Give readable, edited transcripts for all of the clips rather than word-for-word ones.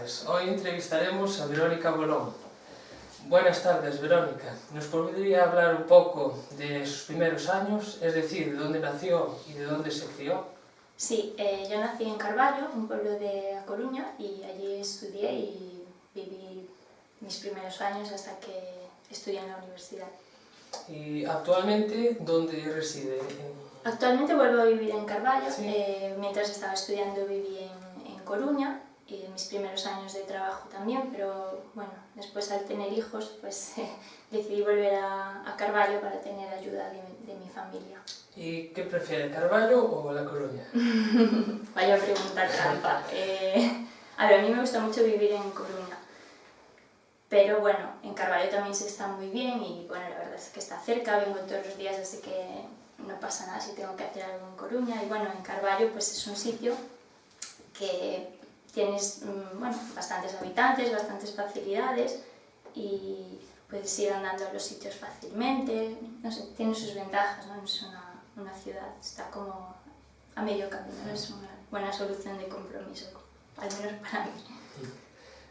tardes. Hoy entrevistaremos a Verónica Bolón. Buenas tardes, Verónica. ¿Nos podría hablar un poco de sus primeros años, es decir, de dónde nació y de dónde se crió? Sí, yo nací en Carballo, un pueblo de A Coruña, y allí estudié y viví mis primeros años hasta que estudié en la universidad. ¿Y actualmente dónde reside? Actualmente vuelvo a vivir en Carballo. Sí. Mientras estaba estudiando viví en Coruña, y en mis primeros años de trabajo también, pero bueno, después al tener hijos pues decidí volver a Carballo para tener ayuda de mi familia. ¿Y qué prefiere, Carballo o La Coruña? Vaya pregunta trampa. A ver, a mí me gusta mucho vivir en Coruña, pero bueno, en Carballo también se está muy bien y bueno, la verdad es que está cerca, vengo todos los días, así que no pasa nada si tengo que hacer algo en Coruña. Y bueno, en Carballo pues es un sitio que tienes bastantes habitantes, bastantes facilidades y puedes ir andando a los sitios fácilmente. No sé, tiene sus ventajas, ¿no? Es una ciudad, está como a medio camino, es una buena solución de compromiso, al menos para mí.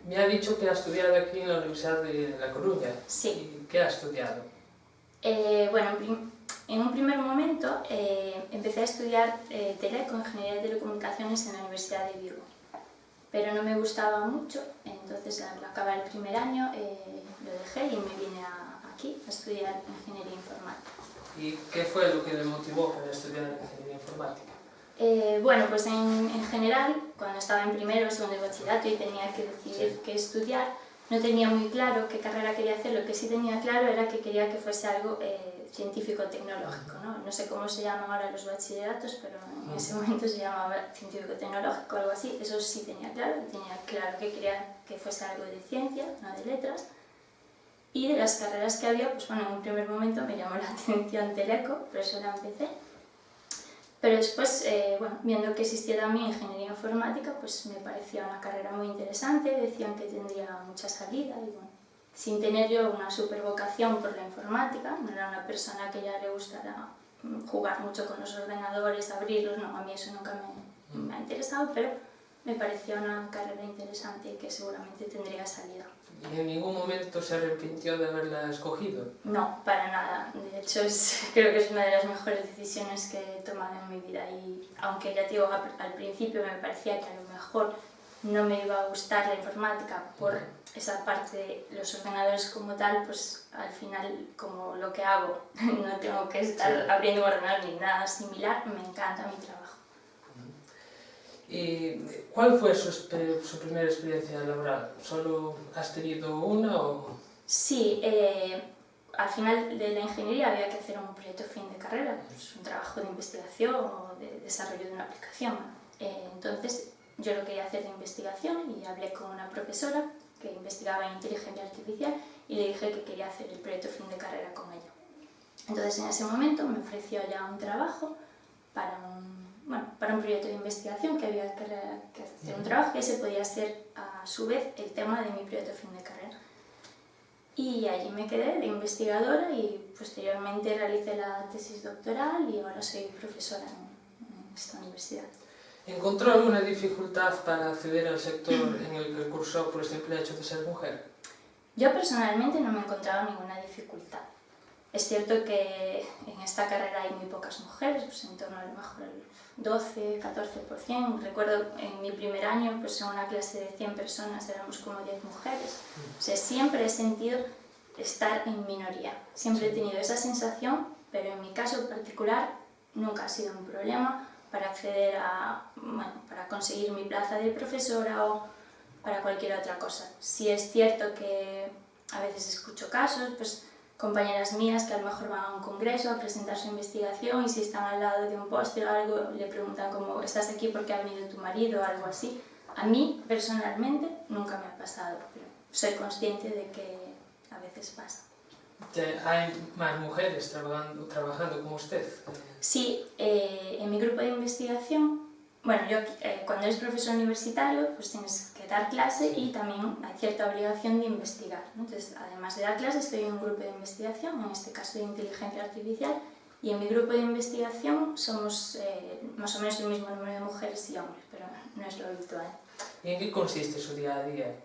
Me ha dicho que ha estudiado aquí en la Universidad de La Coruña. Sí. ¿Y qué ha estudiado? Bueno, en un primer momento empecé a estudiar Ingeniería de Telecomunicaciones en la Universidad de Vigo, pero no me gustaba mucho, entonces al acabar el primer año lo dejé y me vine aquí a estudiar Ingeniería Informática. ¿Y qué fue lo que le motivó para estudiar Ingeniería Informática? Bueno, pues en general, cuando estaba en primero o segundo de bachillerato y tenía que decidir qué estudiar, no tenía muy claro qué carrera quería hacer. Lo que sí tenía claro era que quería que fuese algo científico-tecnológico, ¿no? No sé cómo se llaman ahora los bachilleratos, pero en ese momento se llamaba científico-tecnológico o algo así. Eso sí tenía claro que quería que fuese algo de ciencia, no de letras. Y de las carreras que había, pues bueno, en un primer momento me llamó la atención Teleco, por eso la empecé. Pero después, viendo que existía también Ingeniería Informática, pues me parecía una carrera muy interesante, decían que tendría mucha salida y bueno, sin tener yo una super vocación por la informática, no era una persona que ya le gustara jugar mucho con los ordenadores, abrirlos, no, a mí eso nunca me ha interesado, pero me parecía una carrera interesante y que seguramente tendría salida. ¿Y en ningún momento se arrepintió de haberla escogido? No, para nada. De hecho, creo que es una de las mejores decisiones que he tomado en mi vida. Y aunque ya te digo, al principio me parecía que a lo mejor no me iba a gustar la informática por esa parte de los ordenadores como tal, pues al final, como lo que hago, no tengo que estar abriendo un ordenador ni nada similar, me encanta mi trabajo. ¿Y cuál fue su primera experiencia laboral? ¿Solo has tenido una o...? Sí, al final de la ingeniería había que hacer un proyecto fin de carrera, pues un trabajo de investigación o de desarrollo de una aplicación. Entonces yo lo quería hacer de investigación y hablé con una profesora que investigaba en inteligencia artificial y le dije que quería hacer el proyecto fin de carrera con ella. Entonces en ese momento me ofreció ya un trabajo para un proyecto de investigación que había que hacer un trabajo que ese podía ser a su vez el tema de mi proyecto fin de carrera. Y allí me quedé de investigadora y posteriormente realicé la tesis doctoral y ahora soy profesora en esta universidad. ¿Encontró alguna dificultad para acceder al sector en el que cursó por el simple hecho de ser mujer? Yo personalmente no me he encontrado ninguna dificultad. Es cierto que en esta carrera hay muy pocas mujeres, pues en torno a lo mejor el 12-14%. Recuerdo en mi primer año, pues en una clase de 100 personas éramos como 10 mujeres. O sea, siempre he sentido estar en minoría. Siempre he tenido esa sensación, pero en mi caso particular nunca ha sido un problema para acceder para conseguir mi plaza de profesora o para cualquier otra cosa. Sí es cierto que a veces escucho casos, pues compañeras mías que a lo mejor van a un congreso a presentar su investigación y si están al lado de un póster o algo le preguntan como ¿estás aquí porque ha venido tu marido o algo así? A mí personalmente nunca me ha pasado, pero soy consciente de que a veces pasa. ¿Hay más mujeres trabajando como usted? Sí, en mi grupo de investigación, cuando eres profesor universitario pues tienes que dar clase y también hay cierta obligación de investigar, ¿no? Entonces, además de dar clase, estoy en un grupo de investigación, en este caso de inteligencia artificial, y en mi grupo de investigación somos más o menos el mismo número de mujeres y hombres, pero no es lo habitual. ¿Y en qué consiste su día a día?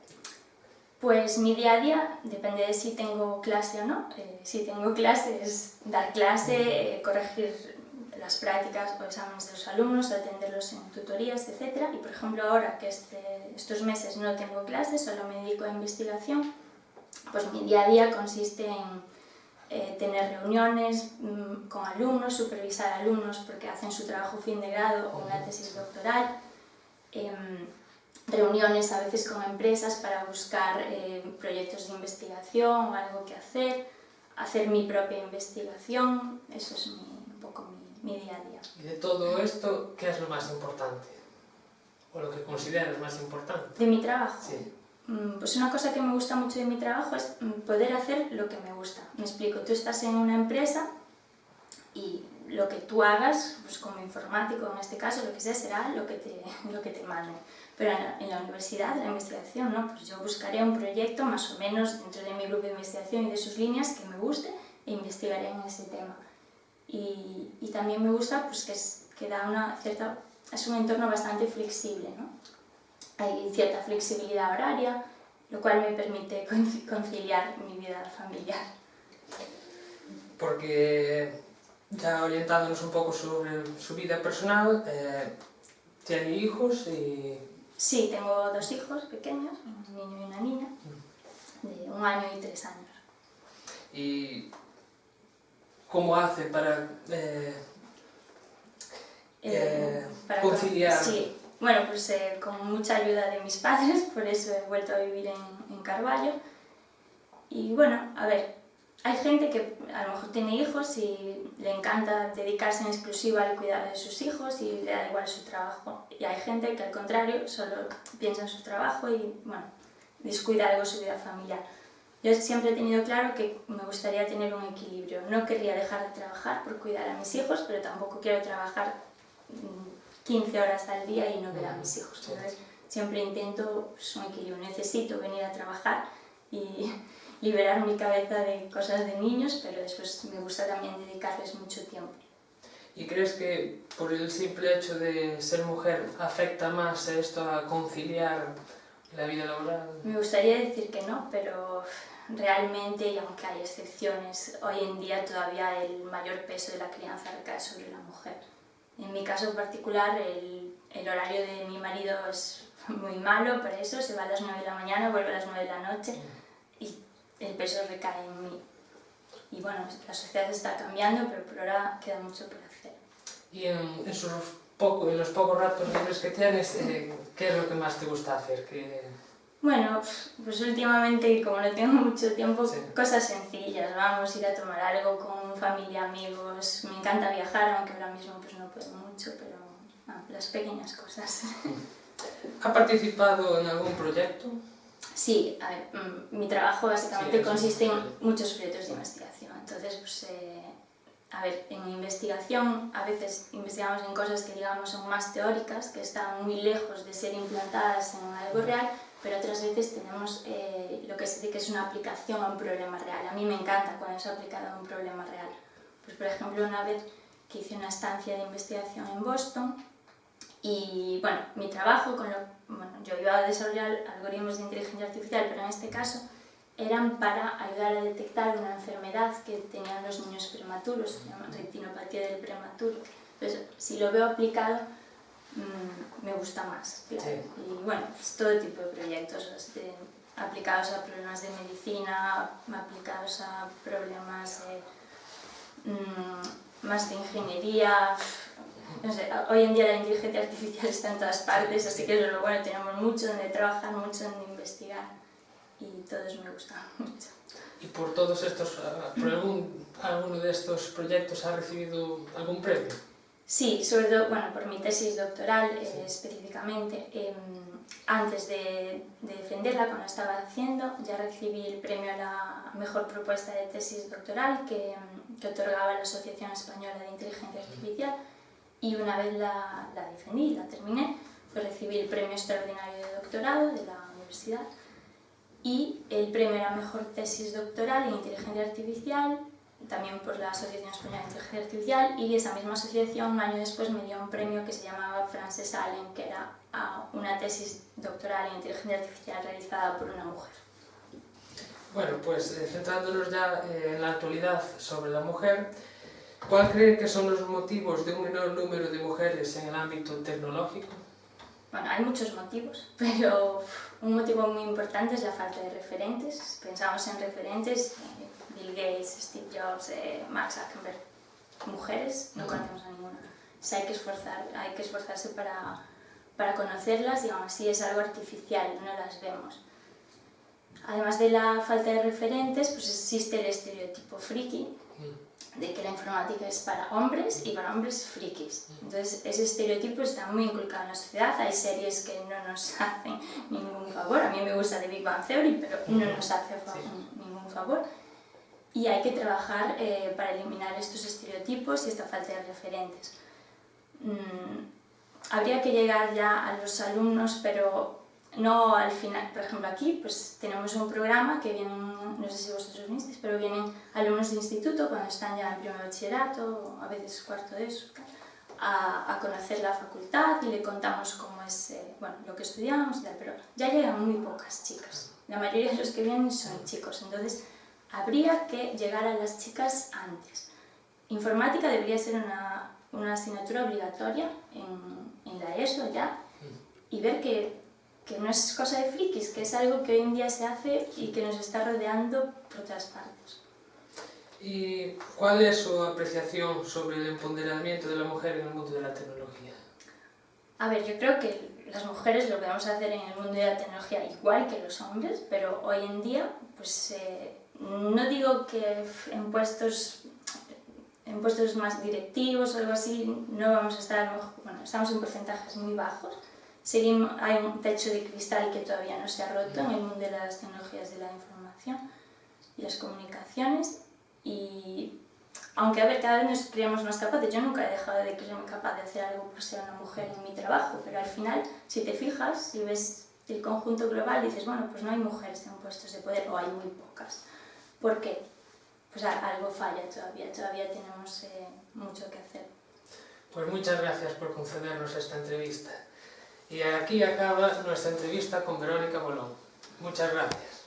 Pues mi día a día depende de si tengo clase o no. Si tengo clase es dar clase, corregir las prácticas o exámenes de los alumnos, atenderlos en tutorías, etc. Y por ejemplo ahora que estos meses no tengo clases, solo me dedico a investigación, pues mi día a día consiste en tener reuniones con alumnos, supervisar alumnos porque hacen su trabajo fin de grado o una tesis doctoral, reuniones a veces con empresas para buscar proyectos de investigación o algo que hacer mi propia investigación. Eso es un poco mi día a día. Y de todo esto, ¿qué es lo más importante? ¿O lo que consideras más importante? ¿De mi trabajo? Sí. Pues una cosa que me gusta mucho de mi trabajo es poder hacer lo que me gusta. Me explico, tú estás en una empresa y lo que tú hagas, pues como informático en este caso, lo que sea, será lo que te manden. Pero en la universidad, en la investigación, ¿no? Pues yo buscaré un proyecto más o menos dentro de mi grupo de investigación y de sus líneas que me guste e investigaré en ese tema. Y también me gusta pues, que da es un entorno bastante flexible, ¿no? Hay cierta flexibilidad horaria, lo cual me permite conciliar mi vida familiar. Porque ya orientándonos un poco sobre su vida personal, tiene hijos y... Sí, tengo 2 hijos pequeños, un niño y una niña, de 1 año y 3 años. ¿Y cómo hace para conciliar? Sí, bueno, pues con mucha ayuda de mis padres, por eso he vuelto a vivir en Carballo. Y bueno, a ver, hay gente que a lo mejor tiene hijos y le encanta dedicarse en exclusiva al cuidado de sus hijos y le da igual su trabajo. Y hay gente que al contrario solo piensa en su trabajo y bueno, descuida algo su vida familiar. Yo siempre he tenido claro que me gustaría tener un equilibrio. No querría dejar de trabajar por cuidar a mis hijos, pero tampoco quiero trabajar 15 horas al día y no ver a mis hijos. Entonces, siempre intento pues, un equilibrio. Necesito venir a trabajar y liberar mi cabeza de cosas de niños, pero después me gusta también dedicarles mucho tiempo. ¿Y crees que por el simple hecho de ser mujer afecta más esto a conciliar la vida laboral? Me gustaría decir que no, pero realmente, y aunque hay excepciones, hoy en día todavía el mayor peso de la crianza recae sobre la mujer. En mi caso particular, el horario de mi marido es muy malo, por eso se va a las 9 de la mañana, vuelve a las 9 de la noche y el peso recae en mí. Y bueno, la sociedad está cambiando, pero por ahora queda mucho por hacer. Y en los pocos ratos libres que tienes, ¿qué es lo que más te gusta hacer? Bueno, pues últimamente, como no tengo mucho tiempo, sí. Cosas sencillas, vamos a ir a tomar algo con familia, amigos. Me encanta viajar, aunque ahora mismo pues no puedo mucho, pero las pequeñas cosas. ¿Ha participado en algún proyecto? Sí, a ver, mi trabajo básicamente consiste en muchos proyectos de investigación. Entonces, pues, a ver, en investigación a veces investigamos en cosas que digamos son más teóricas, que están muy lejos de ser implantadas en algo real, pero otras veces tenemos lo que se dice que es una aplicación a un problema real. A mí me encanta cuando es aplicado a un problema real. Pues, por ejemplo, una vez que hice una estancia de investigación en Boston y, bueno, mi trabajo, yo iba a desarrollar algoritmos de inteligencia artificial, pero en este caso eran para ayudar a detectar una enfermedad que tenían los niños prematuros, se llama retinopatía del prematuro. Entonces, si lo veo aplicado, me gusta más, claro. Sí. Y bueno, pues todo tipo de proyectos aplicados a problemas de medicina, aplicados a problemas más de ingeniería. No sé, hoy en día la inteligencia artificial está en todas partes, así que eso es lo bueno, tenemos mucho donde trabajar, mucho donde investigar y todo eso me gusta mucho. ¿Y por todos estos, por alguno de estos proyectos ha recibido algún premio? Sí, sobre todo, bueno, por mi tesis doctoral específicamente. Antes de defenderla, cuando estaba haciendo, ya recibí el premio a la mejor propuesta de tesis doctoral que otorgaba la Asociación Española de Inteligencia Artificial y una vez la defendí, la terminé, pues recibí el premio extraordinario de doctorado de la universidad y el premio a la mejor tesis doctoral en inteligencia artificial también por la Asociación Española de Inteligencia Artificial y esa misma asociación un año después me dio un premio que se llamaba Frances Allen, que era a una tesis doctoral en inteligencia artificial realizada por una mujer. Bueno, pues centrándonos ya en la actualidad sobre la mujer, ¿cuál cree que son los motivos de un menor número de mujeres en el ámbito tecnológico? Bueno, hay muchos motivos, pero un motivo muy importante es la falta de referentes. Pensamos en referentes, Bill Gates, Steve Jobs, Mark Zuckerberg, mujeres, no conocemos a ninguna. O sea, hay que esforzarse para conocerlas y aún así es algo artificial, no las vemos. Además de la falta de referentes, pues existe el estereotipo friki, de que la informática es para hombres y para hombres frikis. Entonces ese estereotipo está muy inculcado en la sociedad, hay series que no nos hacen ningún favor, a mí me gusta The Big Bang Theory, pero no nos hace ningún favor. Y hay que trabajar para eliminar estos estereotipos y esta falta de referentes. Habría que llegar ya a los alumnos, pero no al final. Por ejemplo, aquí pues tenemos un programa que vienen, no sé si vosotros visteis, pero vienen alumnos de instituto cuando están ya en primer bachillerato, a veces cuarto de eso, a conocer la facultad y le contamos cómo es bueno, lo que estudiamos y tal, pero ya llegan muy pocas chicas. La mayoría de los que vienen son chicos, entonces habría que llegar a las chicas antes. Informática debería ser una asignatura obligatoria en la ESO ya, y ver que no es cosa de frikis, que es algo que hoy en día se hace y que nos está rodeando por todas partes. ¿Y cuál es su apreciación sobre el empoderamiento de la mujer en el mundo de la tecnología? A ver, yo creo que las mujeres lo podemos hacer en el mundo de la tecnología igual que los hombres, pero hoy en día, pues no digo que en puestos más directivos o algo así no vamos a estar, bueno, estamos en porcentajes muy bajos. Hay un techo de cristal que todavía no se ha roto en el mundo de las tecnologías de la información y las comunicaciones, y aunque a ver, cada vez nos creemos más capaces. Yo nunca he dejado de creerme capaz de hacer algo por ser una mujer en mi trabajo, pero al final, si te fijas, si ves el conjunto global, dices, bueno, pues no hay mujeres en puestos de poder, o hay muy pocas. ¿Por qué? Pues algo falla todavía tenemos mucho que hacer. Pues muchas gracias por concedernos esta entrevista. Y aquí acaba nuestra entrevista con Verónica Bolón. Muchas gracias.